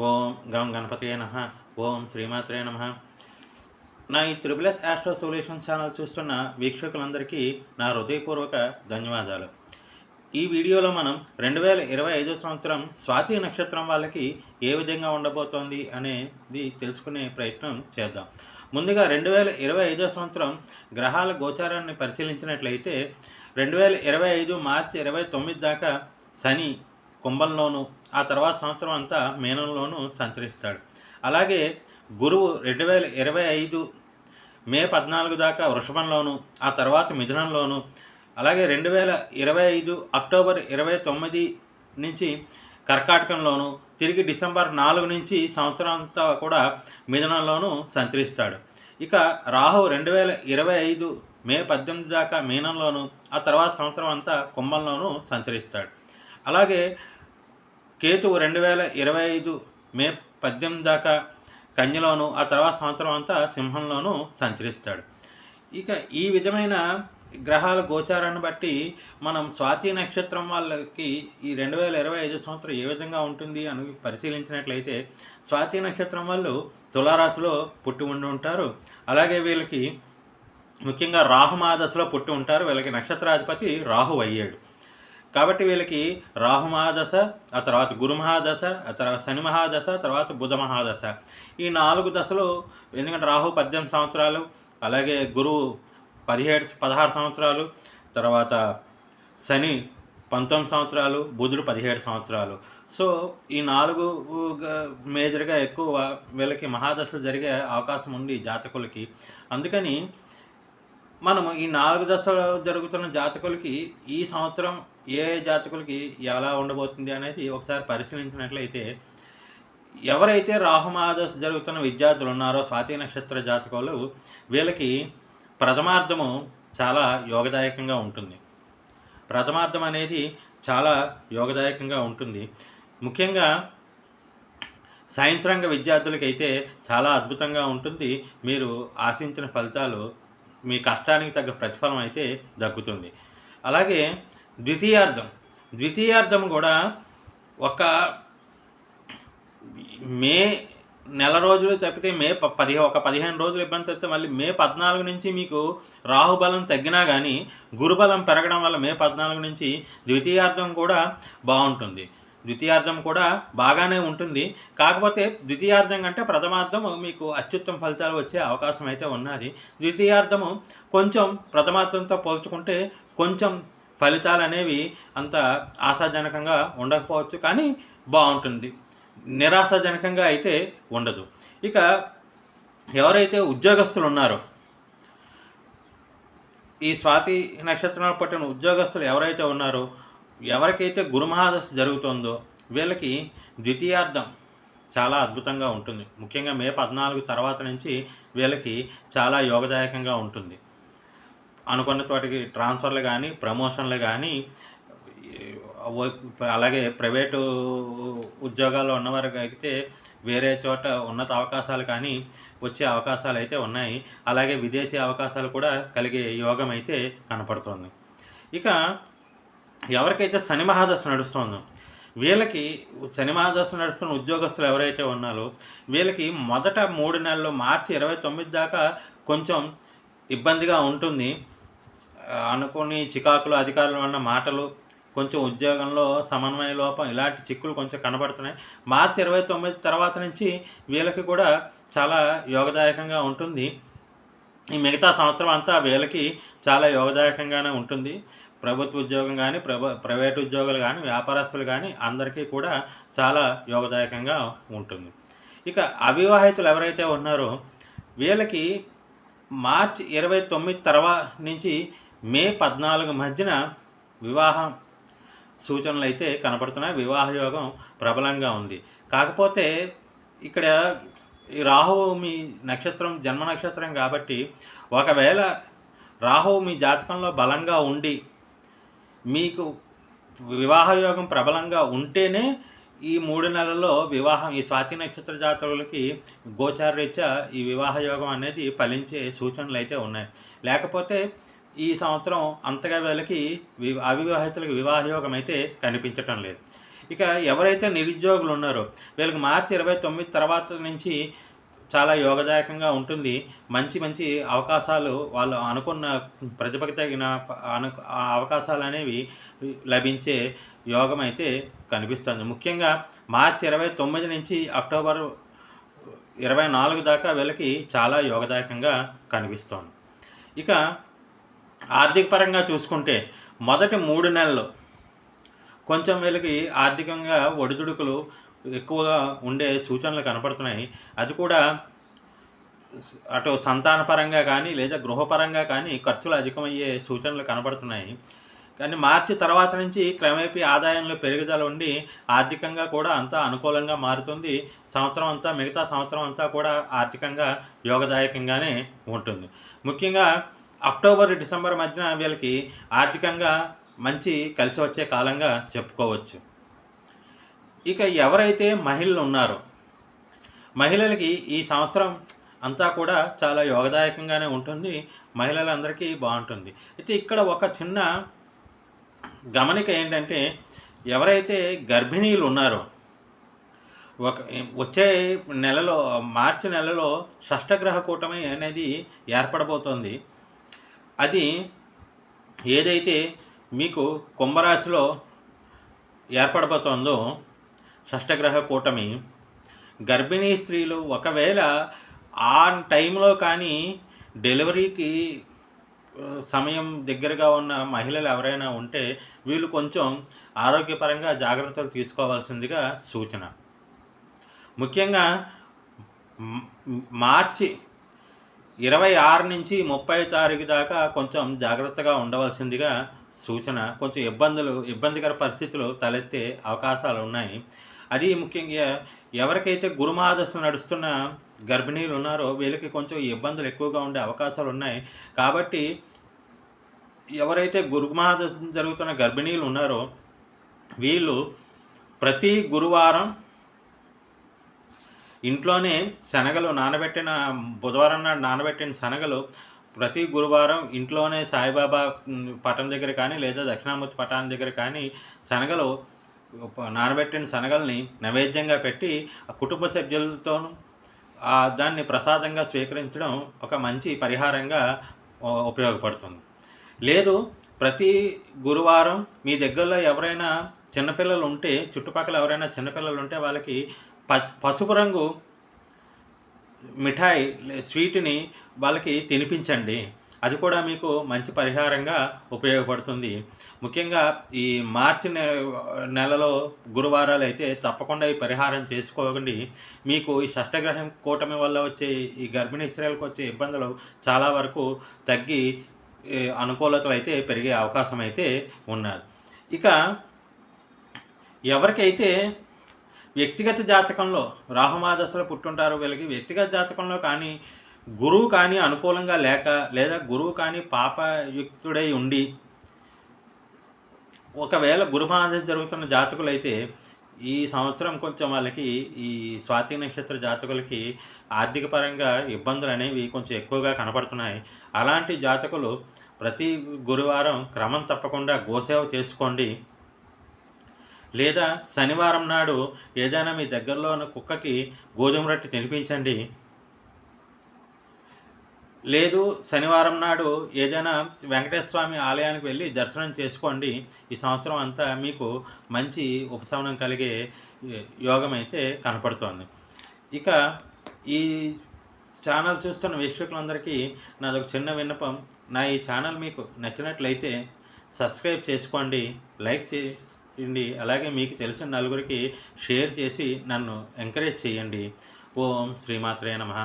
ఓం గం గణపతయే నమః. ఓం శ్రీమాత్రే నమః. నా ఈ triple S astro solution channel చూస్తున్న వీక్షకులందరికీ నా హృదయపూర్వక ధన్యవాదాలు. ఈ వీడియోలో మనం 2025 సంవత్సరం స్వాతి నక్షత్రం వాళ్ళకి ఏ విధంగా ఉండబోతోంది అనేది తెలుసుకునే ప్రయత్నం చేద్దాం. ముందుగా 2025 సంవత్సరం గ్రహాల గోచారాన్ని పరిశీలించినట్లయితే 2025 మార్చి 29 దాకా శని కుంభంలోను, ఆ తర్వాత సంవత్సరం అంతా మీనంలోనూ సంచరిస్తాడు. అలాగే గురువు 2025 మే 14 దాకా వృషభంలోను, ఆ తర్వాత మిథునంలోను, అలాగే 2025 అక్టోబర్ 29 నుంచి కర్కాటకంలోను, తిరిగి డిసెంబర్ 4 నుంచి సంవత్సరం అంతా కూడా మిథునంలోనూ సంచరిస్తాడు. ఇక రాహు 2025 మే 18 దాకా మీనంలోను, ఆ తర్వాత సంవత్సరం అంతా కుంభంలోనూ సంచరిస్తాడు. అలాగే కేతువు 2025 మే 18 దాకా కన్యలోను, ఆ తర్వాత సంవత్సరం అంతా సింహంలోనూ సంచరిస్తాడు. ఇక ఈ విధమైన గ్రహాల గోచారాన్ని బట్టి మనం స్వాతి నక్షత్రం వాళ్ళకి ఈ 2025 సంవత్సరం ఏ విధంగా ఉంటుంది అని పరిశీలించినట్లయితే, స్వాతి నక్షత్రం వాళ్ళు తులారాశిలో పుట్టి ఉండి ఉంటారు. అలాగే వీళ్ళకి ముఖ్యంగా రాహు మహాదశలో పుట్టి ఉంటారు. వీళ్ళకి నక్షత్రాధిపతి రాహు అయ్యాడు. కాబట్టి వీళ్ళకి రాహు మహాదశ, ఆ తర్వాత గురు మహాదశ, ఆ తర్వాత శని మహాదశ, తర్వాత బుధ మహాదశ, ఈ 4 దశలు. ఎందుకంటే రాహు 18 సంవత్సరాలు, అలాగే గురువు 16 సంవత్సరాలు, తర్వాత శని 19 సంవత్సరాలు, బుధుడు 17 సంవత్సరాలు. సో ఈ 4 మేజర్గా ఎక్కువ వీళ్ళకి మహాదశలు జరిగే అవకాశం ఉంది జాతకులకి. అందుకని మనము ఈ 4 దశలు జరుగుతున్న జాతకులకి ఈ సంవత్సరం ఏ జాతకులకి ఎలా ఉండబోతుంది అనేది ఒకసారి పరిశీలించినట్లయితే, ఎవరైతే రాహుమహాదశ జరుగుతున్న విద్యార్థులు ఉన్నారో స్వాతి నక్షత్ర జాతకులు, వీళ్ళకి ప్రథమార్థము చాలా యోగదాయకంగా ఉంటుంది. ప్రథమార్థం అనేది చాలా యోగదాయకంగా ఉంటుంది. ముఖ్యంగా సైన్స్ రంగ విద్యార్థులకైతే చాలా అద్భుతంగా ఉంటుంది. మీరు ఆశించిన ఫలితాలు, మీ కష్టానికి తగ్గ ప్రతిఫలం అయితే దక్కుతుంది. అలాగే ద్వితీయార్థం కూడా ఒక మే నెల రోజులు తప్పితే ఒక 15 రోజులు ఇబ్బంది తప్పితే మళ్ళీ మే 14 నుంచి మీకు రాహుబలం తగ్గినా కానీ గురుబలం పెరగడం వల్ల మే 14 నుంచి ద్వితీయార్థం కూడా బాగుంటుంది. ద్వితీయార్థం కూడా బాగానే ఉంటుంది. కాకపోతే ద్వితీయార్థం కంటే ప్రథమార్థము మీకు అత్యుత్తమ ఫలితాలు వచ్చే అవకాశం అయితే ఉన్నది. ద్వితీయార్థము కొంచెం ప్రథమార్థంతో పోల్చుకుంటే కొంచెం ఫలితాలు అనేవి అంత ఆశాజనకంగా ఉండకపోవచ్చు, కానీ బాగుంటుంది. నిరాశాజనకంగా అయితే ఉండదు. ఇక ఎవరైతే ఉద్యోగస్తులు ఉన్నారో, ఈ స్వాతి నక్షత్రంలో పుట్టిన ఉద్యోగస్తులు ఎవరైతే ఉన్నారో, ఎవరికైతే గురుమహాదశ జరుగుతుందో వీళ్ళకి ద్వితీయార్థం చాలా అద్భుతంగా ఉంటుంది. ముఖ్యంగా మే 14 తర్వాత నుంచి వీళ్ళకి చాలా యోగదాయకంగా ఉంటుంది. అనుకున్న చోటికి ట్రాన్స్ఫర్లు కానీ, ప్రమోషన్లు కానీ, అలాగే ప్రైవేటు ఉద్యోగాల్లో ఉన్నవారికి అయితే వేరే చోట ఉన్నత అవకాశాలు కానీ వచ్చే అవకాశాలు అయితే ఉన్నాయి. అలాగే విదేశీ అవకాశాలు కూడా కలిగే యోగం అయితే కనపడుతుంది. ఇక ఎవరికైతే శని మహాదశ నడుస్తుందో వీళ్ళకి, శని మహాదశ నడుస్తున్న ఉద్యోగస్తులు ఎవరైతే ఉన్నారో వీళ్ళకి మొదట 3 నెలలు మార్చి 29 దాకా కొంచెం ఇబ్బందిగా ఉంటుంది. అనుకోని చికాకులు, అధికారుల వల్ల మాటలు, కొంచెం ఉద్యోగంలో సమన్వయ లోపం, ఇలాంటి చిక్కులు కొంచెం కనబడుతున్నాయి. మార్చి 29 తర్వాత నుంచి వీళ్ళకి కూడా చాలా యోగదాయకంగా ఉంటుంది. ఈ మిగతా సంవత్సరం అంతా వీళ్ళకి చాలా యోగదాయకంగానే ఉంటుంది. ప్రభుత్వ ఉద్యోగం కానీ, ప్రైవేట్ ఉద్యోగులు కానీ, వ్యాపారస్తులు కానీ అందరికీ కూడా చాలా యోగదాయకంగా ఉంటుంది. ఇక అవివాహితులు ఎవరైతే ఉన్నారో వీళ్ళకి మార్చి 29 తర్వాత నుంచి మే 14 మధ్యన వివాహం సూచనలు అయితే కనపడుతున్నాయి. వివాహ యోగం ప్రబలంగా ఉంది. కాకపోతే ఇక్కడ ఈ రాహువు మీ నక్షత్రం జన్మ నక్షత్రం కాబట్టి, ఒకవేళ రాహువు మీ జాతకంలో బలంగా ఉండి మీకు వివాహ యోగం ప్రబలంగా ఉంటేనే ఈ 3 నెలల్లో వివాహం, ఈ స్వాతి నక్షత్ర జాతకులకి గోచారరీత్యా ఈ వివాహ యోగం అనేది ఫలించే సూచనలు అయితే ఉన్నాయి. లేకపోతే ఈ సంవత్సరం అంతగా వీళ్ళకి అవివాహితులకు వివాహ యోగం అయితే కనిపించటం లేదు. ఇక ఎవరైతే నిరుద్యోగులు ఉన్నారో వీళ్ళకి మార్చి 29 తర్వాత నుంచి చాలా యోగదాయకంగా ఉంటుంది. మంచి మంచి అవకాశాలు వాళ్ళు అనుకున్న ప్రతిభకి తగిన అవకాశాలనేవి లభించే యోగం అయితే కనిపిస్తుంది. ముఖ్యంగా మార్చి 29 నుంచి అక్టోబర్ 24 దాకా వీళ్ళకి చాలా యోగదాయకంగా కనిపిస్తోంది. ఇక ఆర్థిక పరంగా చూసుకుంటే మొదటి 3 నెలలు కొంచెం వీళ్ళకి ఆర్థికంగా ఒడిదుడుకులు ఎక్కువగా ఉండే సూచనలు కనపడుతున్నాయి. అది కూడా అటు సంతానపరంగా కానీ లేదా గృహపరంగా కానీ ఖర్చులు అధికమయ్యే సూచనలు కనపడుతున్నాయి. కానీ మార్చి తర్వాత నుంచి క్రమేపీ ఆదాయంలో పెరుగుదల ఉండి ఆర్థికంగా కూడా అంతా అనుకూలంగా మారుతుంది. మిగతా సంవత్సరం అంతా కూడా ఆర్థికంగా యోగదాయకంగానే ఉంటుంది. ముఖ్యంగా అక్టోబర్, డిసెంబర్ మధ్యన వీళ్ళకి ఆర్థికంగా మంచి కలిసి వచ్చే కాలంగా చెప్పుకోవచ్చు. ఇక ఎవరైతే మహిళలు ఉన్నారో మహిళలకి ఈ సంవత్సరం అంతా కూడా చాలా యోగదాయకంగానే ఉంటుంది. మహిళలందరికీ బాగుంటుంది. అయితే ఇక్కడ ఒక చిన్న గమనిక ఏంటంటే ఎవరైతే గర్భిణీలు ఉన్నారో వచ్చే నెలలో మార్చి నెలలో షష్టగ్రహ కూటమి అనేది ఏర్పడబోతోంది. అది ఏదైతే మీకు కుంభరాశిలో ఏర్పడబోతోందో షష్టగ్రహ కూటమి, గర్భిణీ స్త్రీలు ఒకవేళ ఆ టైంలో కానీ డెలివరీకి సమయం దగ్గరగా ఉన్న మహిళలు ఎవరైనా ఉంటే వీళ్ళు కొంచెం ఆరోగ్యపరంగా జాగ్రత్తలు తీసుకోవాల్సిందిగా సూచన. ముఖ్యంగా మార్చి 26 నుంచి 30 తారీఖు దాకా కొంచెం జాగ్రత్తగా ఉండవలసిందిగా సూచన. కొంచెం ఇబ్బందికర పరిస్థితులు తలెత్తే అవకాశాలు ఉన్నాయి. అది ముఖ్యంగా ఎవరికైతే గురుమహాదశ నడుస్తున్న గర్భిణీలు ఉన్నారో వీళ్ళకి కొంచెం ఇబ్బందులు ఎక్కువగా ఉండే అవకాశాలు ఉన్నాయి. కాబట్టి ఎవరైతే గురుమహాదశ జరుగుతున్న గర్భిణీలు ఉన్నారో వీళ్ళు ప్రతి గురువారం ఇంట్లోనే శనగలు బుధవారం నాడు నానబెట్టిన శనగలు ప్రతి గురువారం ఇంట్లోనే సాయిబాబా పటం దగ్గర కానీ లేదా దక్షిణామూర్తి పటాన్ దగ్గర కానీ శనగలు నానబెట్టిన శనగల్ని నైవేద్యంగా పెట్టి కుటుంబ సభ్యులతోనూ దాన్ని ప్రసాదంగా స్వీకరించడం ఒక మంచి పరిహారంగా ఉపయోగపడుతుంది. లేదు ప్రతి గురువారం మీ దగ్గరలో ఎవరైనా చిన్నపిల్లలు ఉంటే చుట్టుపక్కల ఎవరైనా చిన్నపిల్లలు ఉంటే వాళ్ళకి పసుపు రంగు మిఠాయి స్వీట్ని వాళ్ళకి తినిపించండి. అది కూడా మీకు మంచి పరిహారంగా ఉపయోగపడుతుంది. ముఖ్యంగా ఈ మార్చి నెలలో గురువారాలు అయితే తప్పకుండా ఈ పరిహారం చేసుకోకండి. మీకు ఈ షష్టగ్రహం కూటమి వల్ల వచ్చే ఈ గర్భిణీ స్త్రీలకు వచ్చే ఇబ్బందులు చాలా వరకు తగ్గి అనుకూలతలు అయితే పెరిగే అవకాశం అయితే ఉన్నది. ఇక ఎవరికైతే వ్యక్తిగత జాతకంలో రాహుమహాదశలో పుట్టుంటారో వీళ్ళకి వ్యక్తిగత జాతకంలో కానీ గురువు కానీ అనుకూలంగా లేక లేదా గురువు కానీ పాపయుక్తుడై ఉండి ఒకవేళ గురుమహాదశ జరుగుతున్న జాతకులైతే ఈ సంవత్సరం కొంచెం వాళ్ళకి ఈ స్వాతి నక్షత్ర జాతకులకి ఆర్థిక పరంగా ఇబ్బందులు అనేవి కొంచెం ఎక్కువగా కనపడుతున్నాయి. అలాంటి జాతకులు ప్రతి గురువారం క్రమం తప్పకుండా గోసేవ చేసుకోండి. లేదా శనివారం నాడు ఏదైనా మీ దగ్గరలో ఉన్న కుక్కకి గోధుమ రొట్టె తినిపించండి. లేదు శనివారం నాడు ఏదైనా వెంకటేశ్వర స్వామి ఆలయానికి వెళ్ళి దర్శనం చేసుకోండి. ఈ సంవత్సరం అంతా మీకు మంచి ఉపశమనం కలిగే యోగం అయితే కనపడుతోంది. ఇక ఈ ఛానల్ చూస్తున్న వీక్షకులందరికీ నాదొక చిన్న విన్నపం. నా ఈ ఛానల్ మీకు నచ్చినట్లయితే సబ్స్క్రైబ్ చేసుకోండి, లైక్ చేయండి, అలాగే మీకు తెలిసిన నలుగురికి షేర్ చేసి నన్ను ఎంకరేజ్ చేయండి. ఓం శ్రీమాత్రే నమః.